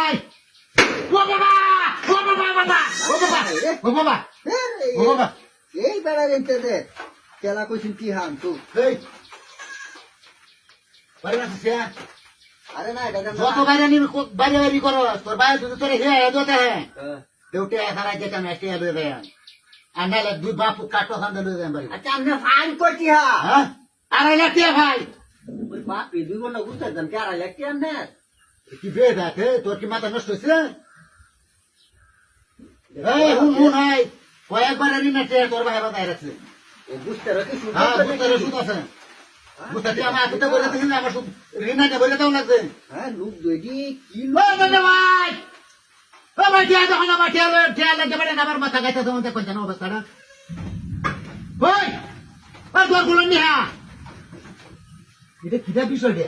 ভাই ও বাবা ও বাবা বাবা ও বাবা ও বাবা ও বাবা এই বেড়া রেখে দে কেলা কইছিন কি হাম তুই এই বাইরে আসছে আরে না এটা যত বাইরে নি বাইরে বাইরে করো তোর বাইরে তুই তোরে হে দোতে হে দেউটে এখানে যেটা মেটে হবে রে আনালে দুই বাপু কাটো খান্দে লই যাম বাড়ি আচ্ছা আমরা ফাইন করছি হ্যাঁ হ্যাঁ আরে লাটি ভাই ওই বাপি 2 ঘন্টা ঘুরতে যান কি আর লাগছি আমনে কি বে দেখে তোর কি মাথা নষ্ট হইছে এই হুন হাই কয়েকবার নি মেটে তোর ভাই বাবা রাখছে ও বুঝতে রাখি শুনতে হ্যাঁ বুঝতে সুদ আছে বুঝতে কি আমার আপিতে বলে দিন আমার সুদ রিনা কে বলে দাও লাগছে হ্যাঁ লোক দইদি কি ও বাবা ভাই ও ভাই দিয়া দাও না ভাই দিয়া লাগে বলে আমার মাথা গাইতে তোমার কোন জানো অবস্থাটা ওই ওই তোর গুলো নিয়া এটা কিটা বিষয় রে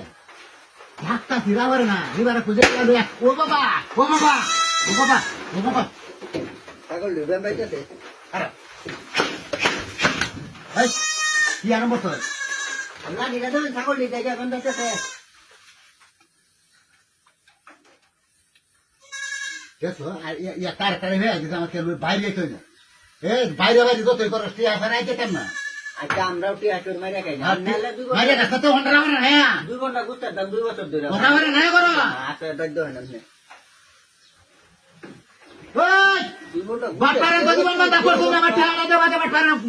ঢাকটা ফিরাবার না এবারে খুঁজে গেল ও বাবা ও বাবা ও বাবা ও বাবা পাগল লুবে বাইতেছে আরে এই কি আরম্ভ তোর না নিরা দেন ছাগল নিতে গিয়ে কোন বাইতেছে দেখো আর ইয়া তার তারে হয়ে গেছে আমাকে বাইরে যেতে না বাইরে বাইরে যতই করো তুই আসা নাই যেতাম না আচ্ছা আমরাও টি আটর মাইরা খাই না নালে 2 বাইরে ঘন্টা রাস্তা তো ঘন্টা রাখো না হ্যাঁ 2 ঘন্টা ঘুরতে দাম 2 বছর ধরে ঘন্টা মানে নাই করো আচ্ছা দই দই না ওই 2 ঘন্টা বাটারে যদি বন্ধ না করছো আমার ঠেলা না দেবা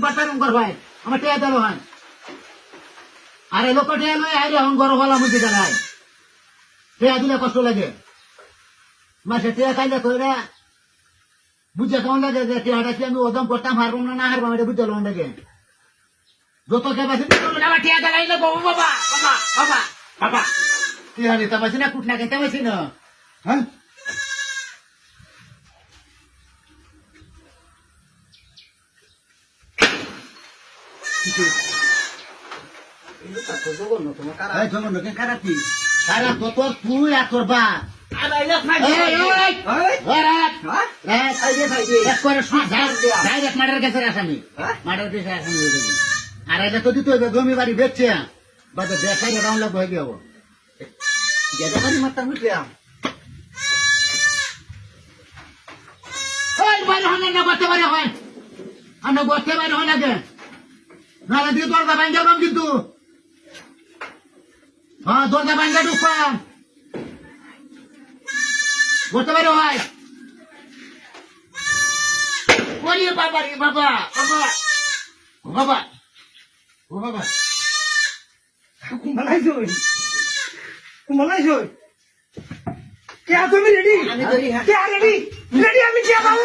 বাটারে কর ভাই আমার ঠেলা দেবো ভাই আরে লোক ঠেলা লই আইরে হন গরো বলা মুদি গালাই ঠেলা দিলে কষ্ট লাগে মাসে ঠেলা খাইলে তোরা বুঝে কেমন লাগে যে ঠেলাটা কি আমি ওদম করতাম হারবো না হারবো এটা বুঝতে লোন লাগে যত কেবাসি আমার ঠেলা দেখাইলে বাবা বাবা বাবা বাবা বাবা ঠেলা নিতে পারছি না কুটনা খেতে পারছি না হ্যাঁ এই জগন্ন কে খারাপ কি খারাপ তো তোর তুই আর তোর বা ডাইরেক্ট মার্ডার কেসের আসামি মার্ডার কেসের আসামি হয়ে যাবে আর এটা তো দিতে হবে জমি বাড়ি বেচছে বা তো দেখাই রাউন্ড লাগবে হয়ে যাবো যেটা মারতাম বুঝলাম এই বাইরে হয় না বসতে বাইরে হয় আমরা বসতে বাইরে হয় না কে নাহলে দিয়ে দরজা ভাঙ যাবাম কিন্তু হ্যাঁ দরজা ভাঙ যা ঢুকবাম বসতে বাইরে হয় ওরে বাবা রে বাবা বাবা ও বাবা ও বাবা কুমালাইছই কে তুমি রেডি আমি ধরি হ্যাঁ কে রেডি রেডি আমি কে বাবু